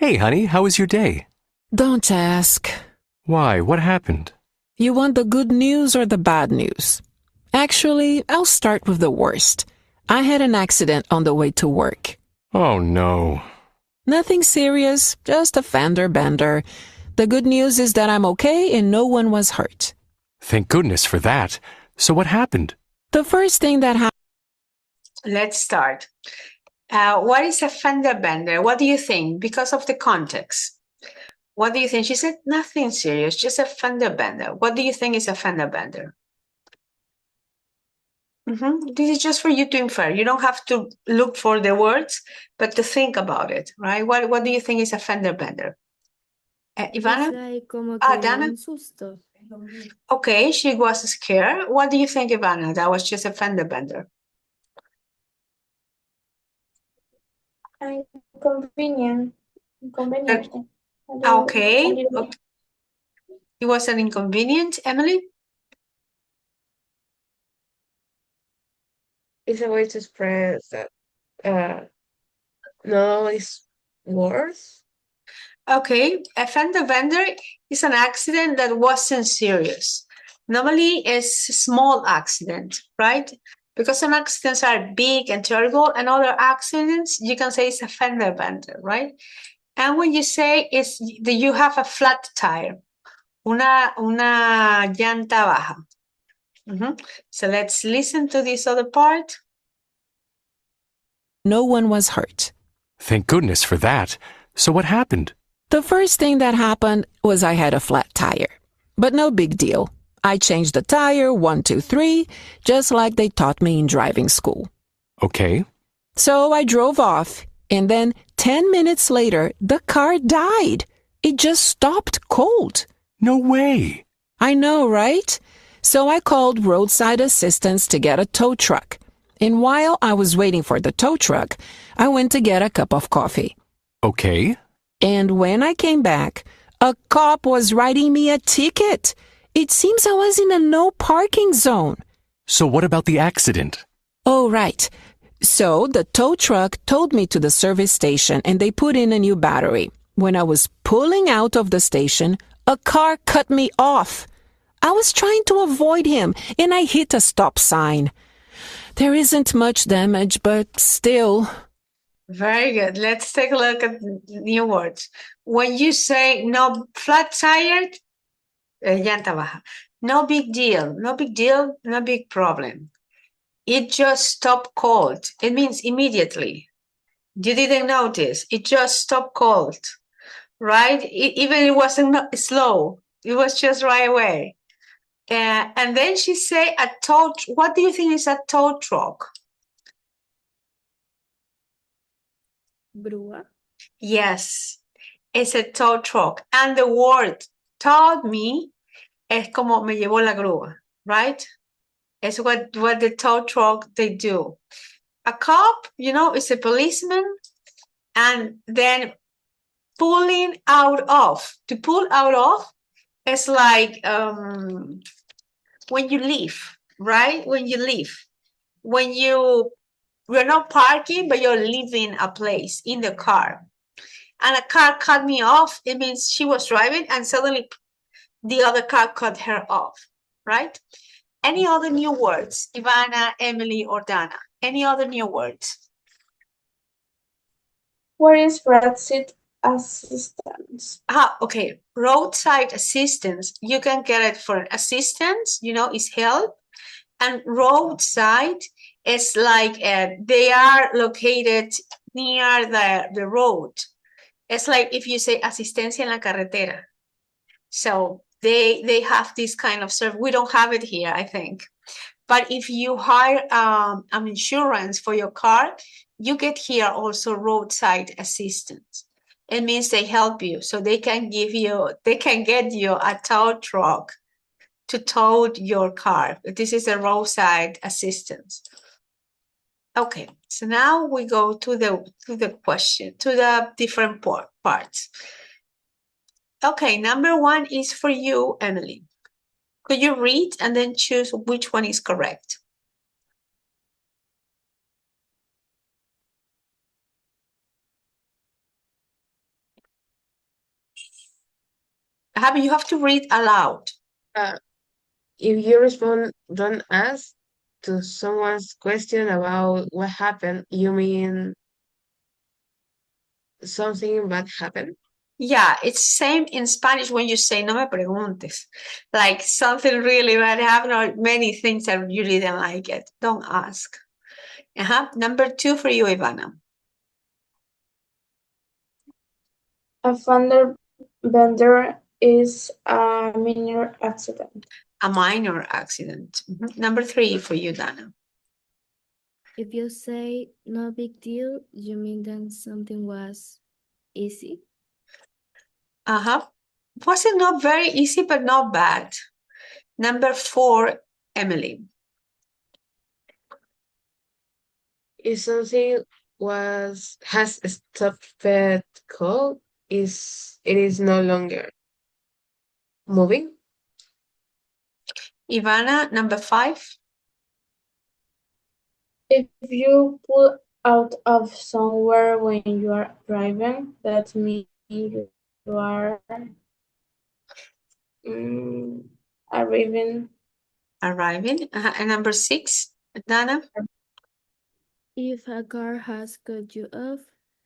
Hey, honey, how was your day? Don't ask. Why, what happened? You want the good news or the bad news? Actually, I'll start with the worst. I had an accident on the way to work. Oh, no. Nothing serious, just a fender bender. The good news is that I'm okay and no one was hurt. Thank goodness for that. So what happened? The first thing that happened. Let's start. What is a fender bender? What do you think? Because of the context. What do you think? She said nothing serious, just a fender bender. What do you think is a fender bender? This is just for you to infer. You don't have to look for the words, but to think about it, right? What do you think is a fender bender? Ivana? Es like como que Dana? un susto. Okay, she was scared. What do you think, Ivana? That was just a fender bender. Inconvenient. Inconveniente. Okay. It was an inconvenience, Emily? It's a way to express that no, it's worse. Okay, a fender bender is an accident that wasn't serious. Normally, it's a small accident, right? Because some accidents are big and terrible, and other accidents, you can say it's a fender bender, right? And when you say it's that you have a flat tire, una llanta baja. So let's listen to this other part. No one was hurt. Thank goodness for that. So what happened? The first thing that happened was I had a flat tire. But no big deal. I changed the tire 1, 2, 3, just like they taught me in driving school. Okay. So I drove off, and then 10 minutes later, the car died. It just stopped cold. No way. I know, right? So I called roadside assistance to get a tow truck. And while I was waiting for the tow truck, I went to get a cup of coffee. Okay. And when I came back, a cop was writing me a ticket. It seems I was in a no parking zone. So what about the accident? Oh, right. So the tow truck towed me to the service station and they put in a new battery. When I was pulling out of the station, a car cut me off. I was trying to avoid him and I hit a stop sign. There isn't much damage, but still. Very good. Let's take a look at new words. When you say no flat tired, llanta baja. No big deal, no big deal, no big problem. It just stopped cold. It means immediately. You didn't notice. It just stopped cold, right? Even it wasn't slow. It was just right away. And then she say a tow. What do you think is a tow truck? Grúa. Yes, it's a tow truck. And the word towed me es como me llevó la grúa, right? It's what the tow truck they do. A cop, is a policeman, and then pulling out of. To pull out of is like when you leave, right? When you leave. When you're not parking, but you're leaving a place in the car. And a car cut me off. It means she was driving and suddenly the other car cut her off, right? Any other new words? Ivana, Emily, or Dana? Any other new words? What is roadside assistance? Okay. Roadside assistance. You can get it for assistance, is help. And roadside is like they are located near the road. It's like if you say asistencia en la carretera. So they have this kind of service. We don't have it here, I think. But if you hire an insurance for your car, you get here also roadside assistance. It means they help you. So they can get you a tow truck to tow your car. This is a roadside assistance. Okay, so now we go to the question, to the different parts. Okay, number 1 is for you, Emily. Could you read and then choose which one is correct? You have to read aloud. If you respond, don't ask to someone's question about what happened, you mean something bad happened? Yeah, it's same in Spanish when you say no me preguntes. Like something really bad happened or many things that you didn't like it. Don't ask. Number 2 for you, Ivana. A fender bender is a minor accident. A minor accident. Number 3 for you, Dana. If you say no big deal, you mean that something was easy? Was it not very easy, but not bad? Number 4, Emily. If something has stopped cold, it is no longer moving. Ivana, number 5. If you pull out of somewhere when you are driving, that means you are arriving. And number 6, Dana. If a car has cut you off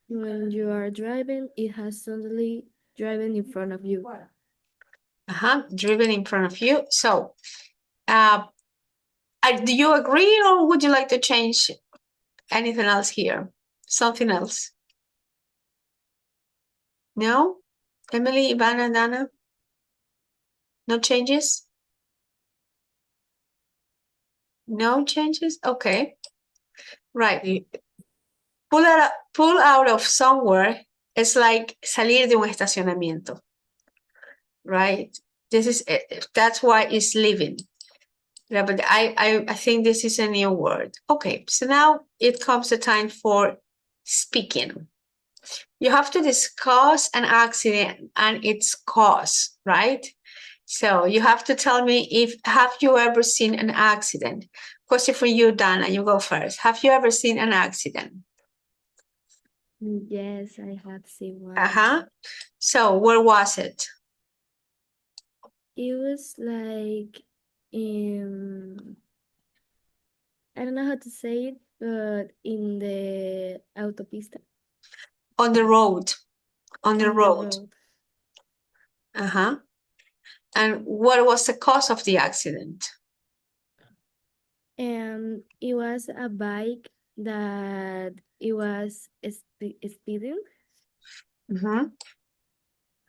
when you are driving, it has suddenly driven in front of you. Driven in front of you. So, do you agree or would you like to change anything else here? Something else? No? Emily, Ivana, Dana? No changes? No changes? Okay. Right. Pull out of somewhere is like salir de un estacionamiento. Right? That's why it's leaving. Yeah, but I think this is a new word. Okay, so now it comes the time for speaking. You have to discuss an accident and its cause, right? So you have to tell me have you ever seen an accident? Question for you, Dana, you go first. Have you ever seen an accident? Yes, I have seen one. So where was it? It was like I don't know how to say it, but in the autopista. On the road. On the road. And what was the cause of the accident? It was a bike that it was speeding.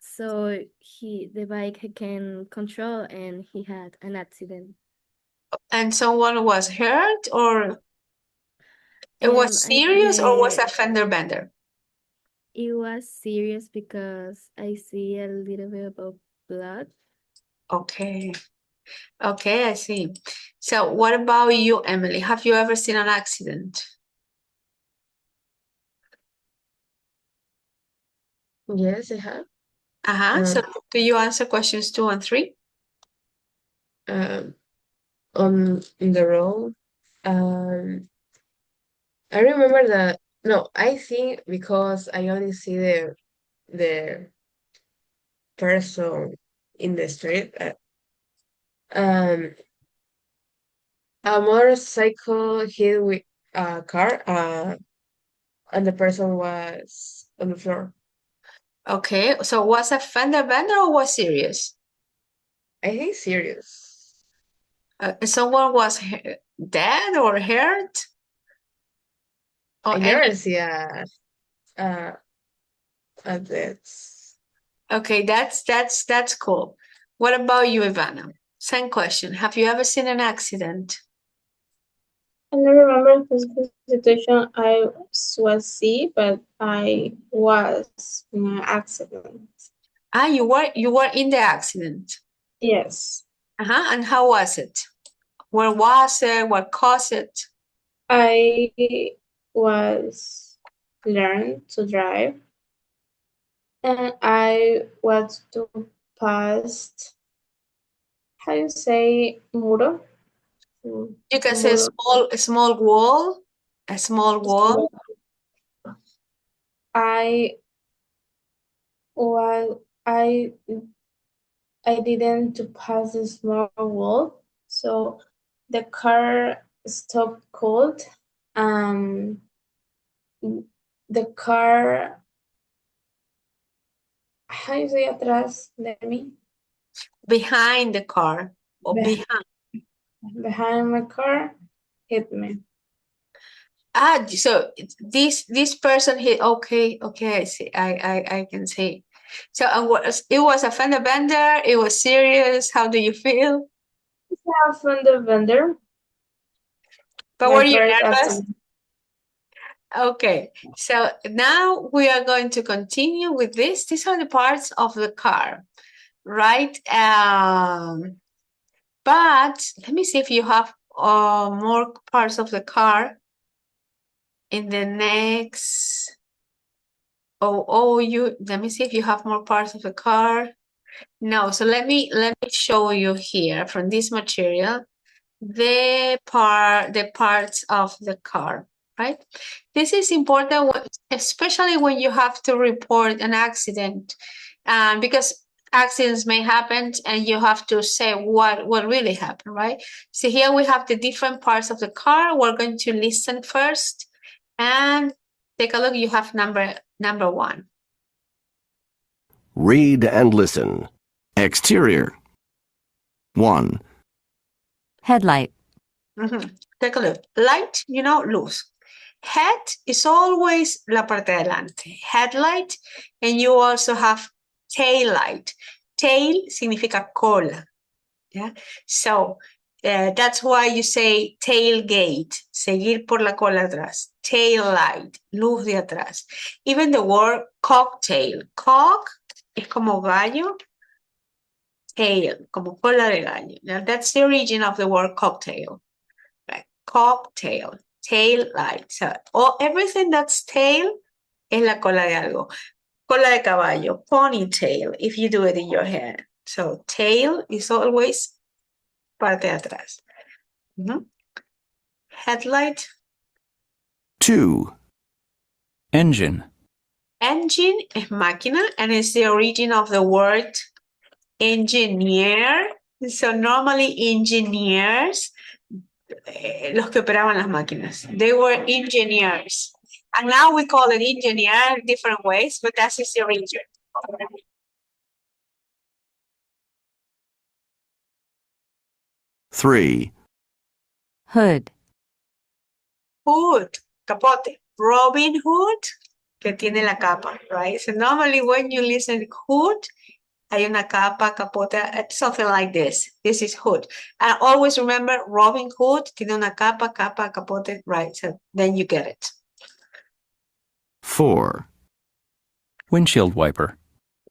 So the bike can control and he had an accident. And someone was hurt or it was serious or was a fender bender? It was serious because I see a little bit of blood. Okay. Okay, I see. So what about you, Emily? Have you ever seen an accident? Yes, I have. So do you answer questions 2 and 3? On the road. I remember that. No, I think because I only see the person in the street. A motorcycle hit with a car. And the person was on the floor. Okay, so was a fender bender or was serious? I think serious. Someone was dead or hurt? I never see a death. Okay, that's cool. What about you, Ivana? Same question. Have you ever seen an accident? I don't remember the situation I was see, but I was in an accident. You were in the accident. Yes. And how was it? Where was it? What caused it? I was learned to drive, and I was to pass. How you say muro? You can say a small wall. A small wall. I I didn't to pass the small wall, so the car stopped cold. The car, how you say atrás de mí? Behind the car or Beh- Behind my car hit me. So this person hit. Okay, I see. I can see. So it was a fender bender. It was serious. How do you feel? From the vendor. But My were you first nervous? accident. Okay, so now we are going to continue with this. These are the parts of the car, right? But let me see if you have more parts of the car in the next. Let me see if you have more parts of the car. No, so let me show you here from this material the parts of the car, right? This is important, especially when you have to report an accident, because accidents may happen and you have to say what really happened, right? So here we have the different parts of the car. We're going to listen first and take a look. You have number one. Read and listen. Exterior. 1, Headlight. Take a look. Light, luz. Head is always la parte de adelante. Headlight, and you also have tail light. Tail significa cola. Yeah. So that's why you say tailgate, seguir por la cola atrás. Tail light, luz de atrás. Even the word cocktail. Cock es como gallo. Tail, como cola de gallo. Now that's the origin of the word cocktail. Right? Cocktail, tail light. So everything that's tail es la cola de algo. Cola de caballo, ponytail, if you do it in your hair. So tail is always parte de atrás. Headlight. 2, Engine. Engine es máquina, and it's the origin of the word engineer. So normally engineers, los que operaban las máquinas, they were engineers. And now we call it engineer different ways, but that's the origin. 3, Hood. Hood, capote. Robin Hood, que tiene la capa, right? So normally when you listen to hood, hay una capa, capote, something like this. This is hood. And always remember, Robin Hood tiene una capa, capote, right? So then you get it. 4, Windshield wiper.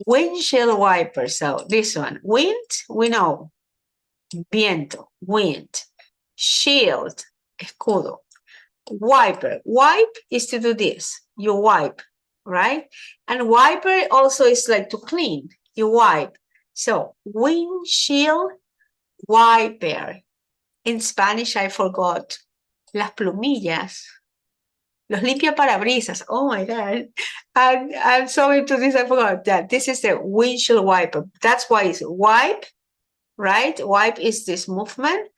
Windshield wiper. So this one. Wind, we know. Viento, wind. Shield, escudo. Wiper. Wipe is to do this. You wipe, right? And wiper also is like to clean. You wipe. So windshield wiper. In Spanish, I forgot. Las plumillas. Los limpiaparabrisas. Oh my God. I'm so into this, I forgot that. This is the windshield wiper. That's why it's wipe, right? Wipe is this movement.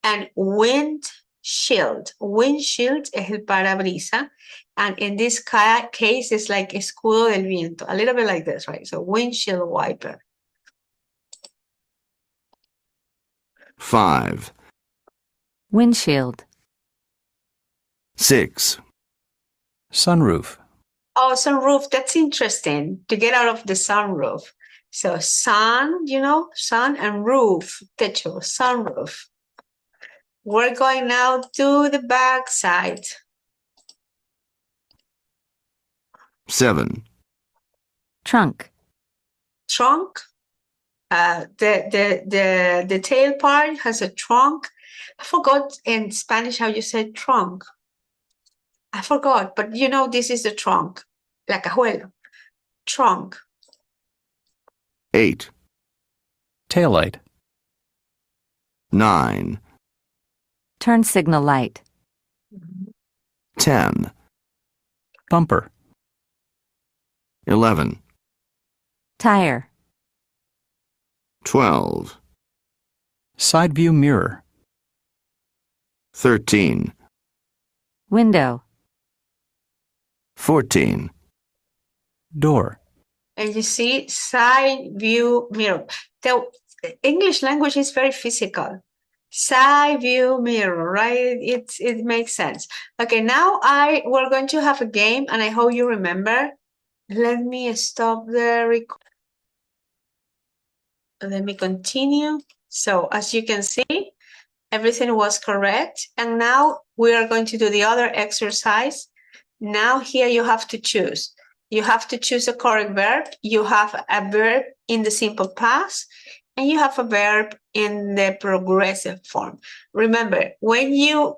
And windshield. Windshield es el parabrisa. And in this case, it's like escudo del viento. A little bit like this, right? So windshield wiper. 5, Windshield. 6, Sunroof. Oh, sunroof. That's interesting. To get out of the sunroof. So sun, sun and roof. Techo, sunroof. We're going now to the back side. 7, Trunk. Trunk. The tail part has a trunk. I forgot in Spanish how you said trunk. I forgot, but this is the trunk. La cajuela. Trunk. 8, Taillight. 9, Turn signal light. 10, Bumper. 11, Tire. 12, Side view mirror. 13, Window. 14, Door. And you see side view mirror. The English language is very physical. Side view mirror, right? It makes sense. Okay, now we're going to have a game, and I hope you remember. Let me stop the record. Let me continue. So as you can see, everything was correct. And now we are going to do the other exercise. Now here you have to choose. You have to choose a correct verb. You have a verb in the simple past, and you have a verb in the progressive form. Remember, when you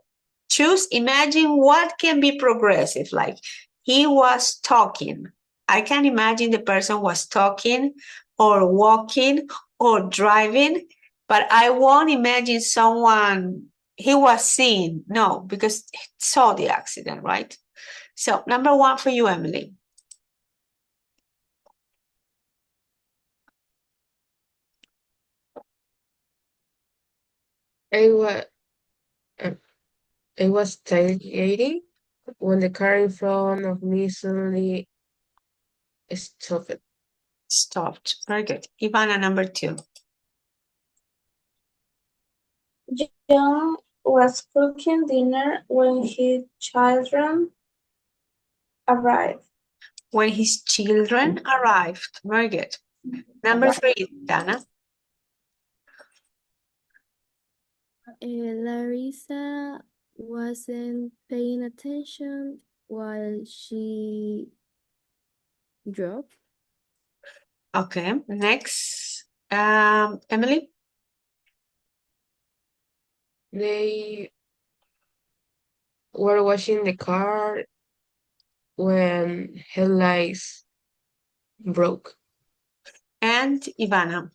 choose, imagine what can be progressive, like he was talking. I can imagine the person was talking or walking or driving, but I won't imagine someone he was seeing. No, because he saw the accident, right? So number one for you, Emily. I was tailgating when the car in front of me suddenly stopped. Stopped. Very good. Ivana, number two. John was cooking dinner when his children arrived. When his children arrived. Very good. Number three, Dana. Larissa wasn't paying attention while she drove. Okay. Next, Emily. They were washing the car when headlights broke. And Ivana.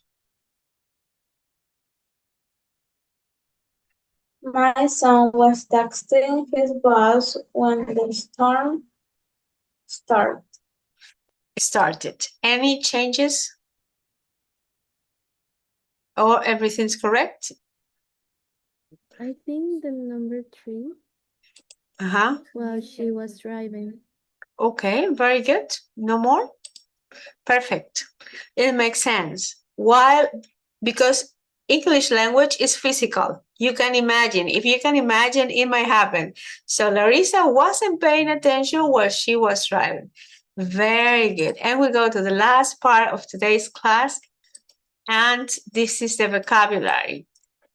My son was texting his boss when the storm started. Started. Any changes? Or everything's correct? I think the number 3 Uh-huh. while she was driving. Okay, very good. No more? Perfect. It makes sense. While, because English language is physical. You can imagine. If you can imagine, it might happen. So Larissa wasn't paying attention while she was driving. Very good. And we go to the last part of today's class. And this is the vocabulary.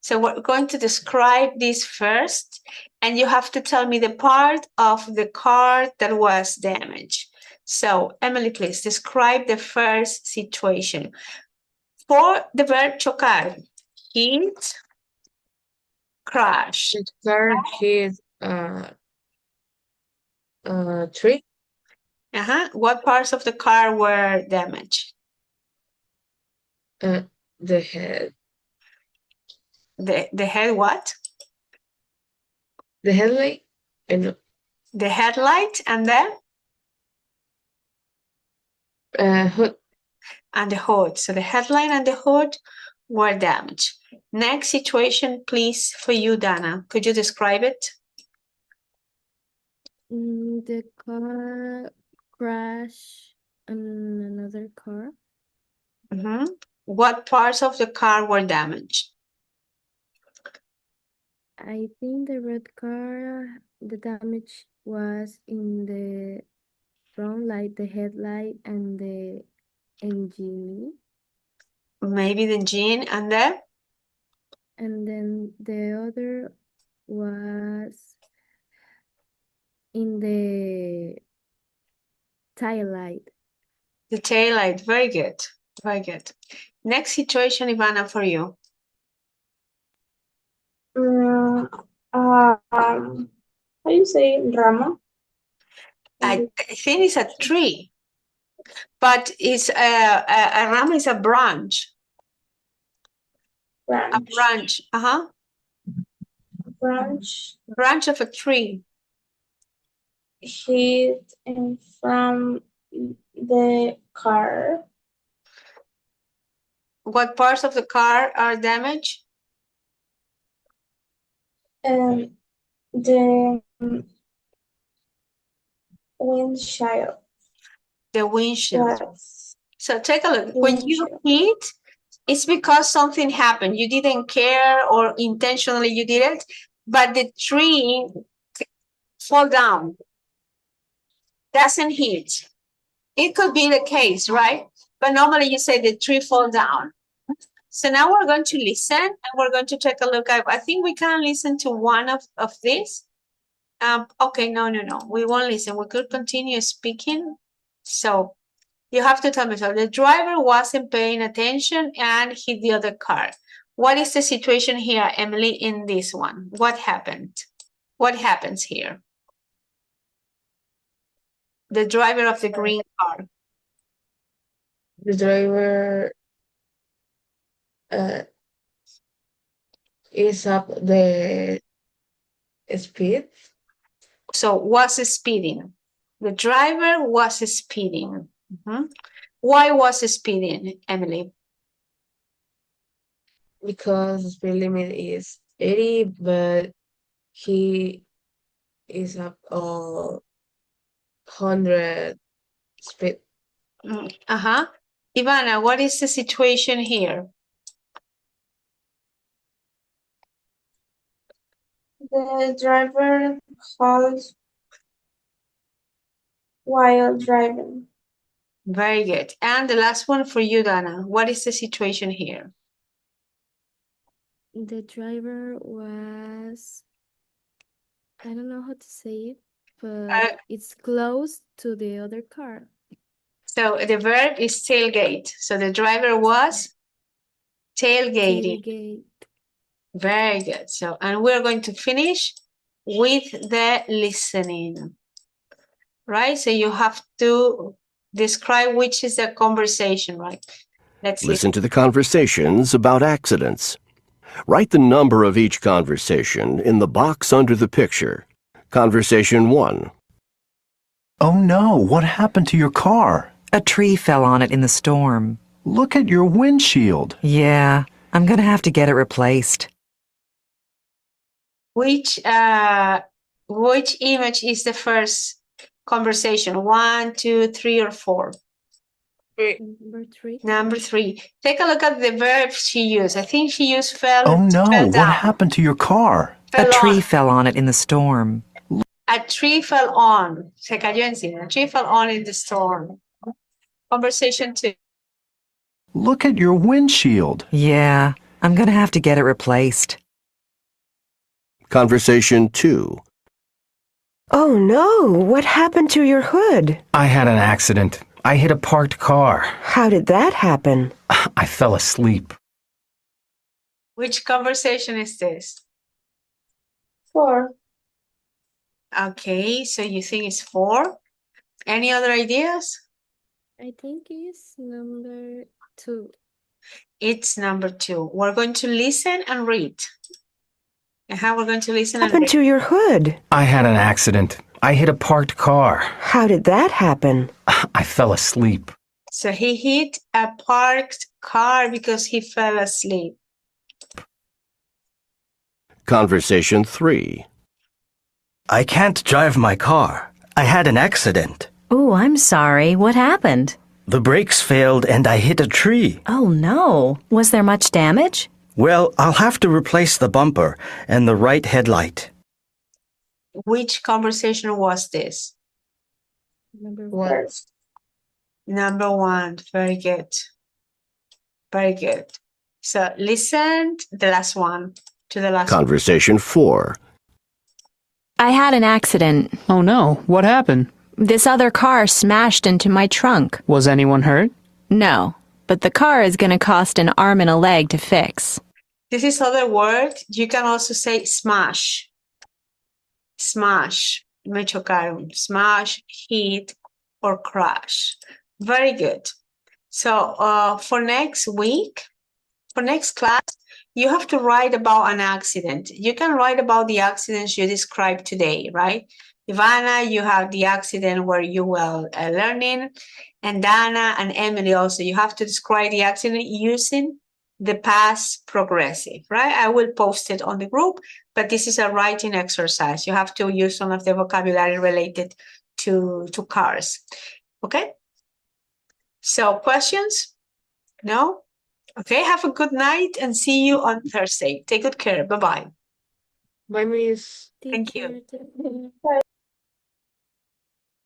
So we're going to describe this first. And you have to tell me the part of the car that was damaged. So, Emily, please describe the first situation. For the verb chocar, hit, crash. The car hit tree. What parts of the car were damaged? The head. The head what? The headlight and The headlight and then? hood. And the hood. So the headlight and the hood were damaged. Next situation, please, for you, Dana. Could you describe it? The car crashed on another car. What parts of the car were damaged? I think the red car, the damage was in the front light, the headlight, and the engine. Maybe the engine and the? And then the other was in the tail light. The tail light. Very good. Very good. Next situation, Ivana, for you. How do you say rama? I think it's a tree, but it's a rama is a branch. A branch. Branch of a tree. Hit in from the car. What parts of the car are damaged? The windshield The windshield. was So take a look. When you windshield. hit, it's because something happened. You didn't care or intentionally you did it, but the tree fall down. Doesn't hit. It could be the case, right? But normally you say the tree fall down. So now we're going to listen and we're going to take a look at, I think we can listen to one of these. Okay, no. We won't listen. We could continue speaking. So you have to tell me, so the driver wasn't paying attention and hit the other car. What is the situation here, Emily, in this one? What happened? What happens here? The driver of the green car. The driver is up the speed. So was speeding. The driver was speeding. Why was speeding, Emily? Because the speed limit is 80, but he is up 100 speed. Ivana, what is the situation here? The driver halts while driving. Very good. And the last one for you, Dana. What is the situation here? The driver was, I don't know how to say it, but it's close to the other car. So the verb is tailgate. So the driver was tailgating. Tailgate. Very good. So, and we're going to finish with the listening, right? So you have to describe which is the conversation, right? Let's Listen to the conversations about accidents. Write the number of each conversation in the box under the picture. Conversation 1. Oh no, what happened to your car? A tree fell on it in the storm. Look at your windshield. Yeah, I'm gonna have to get it replaced. Which image is the first conversation? 1, 2, 3, or 4? Number 3. Number 3. Take a look at the verb she used. I think she used fell. Oh no, fell what down. happened to your car? Fell A tree on. fell on it in the storm. A tree fell on. Se cayó encima. A tree fell on in the storm. Conversation 2. Look at your windshield. Yeah, I'm gonna have to get it replaced. Conversation 2. Oh no, what happened to your hood? I had an accident. I hit a parked car. How did that happen? I fell asleep. Which conversation is this? 4. Okay, so you think it's 4? Any other ideas? I think it's number 2. It's number 2. We're going to listen and read. And how we're going to listen What and happened read. to your hood? I had an accident. I hit a parked car. How did that happen? I fell asleep. So he hit a parked car because he fell asleep. Conversation 3. I can't drive my car. I had an accident. Oh, I'm sorry. What happened? The brakes failed and I hit a tree. Oh, no. Was there much damage? Well, I'll have to replace the bumper and the right headlight. Which conversation was this? Number 1. 1. Number 1. Very good. Very good. So listen to the last one. To the last one. Conversation 4. I had an accident. Oh no, what happened? This other car smashed into my trunk. Was anyone hurt? No, but the car is going to cost an arm and a leg to fix. This is other word. You can also say smash. Smash. Me chocaron. Smash, hit, or crash. Very good. So for next week, for next class, you have to write about an accident. You can write about the accidents you described today, right? Ivana, you have the accident where you were learning. And Dana and Emily also, you have to describe the accident using the past progressive, right? I will post it on the group, but this is a writing exercise. You have to use some of the vocabulary related to cars. Okay? So questions? No? Okay, have a good night and see you on Thursday. Take good care. Bye-bye. Bye, Miss. Thank you. Teacher,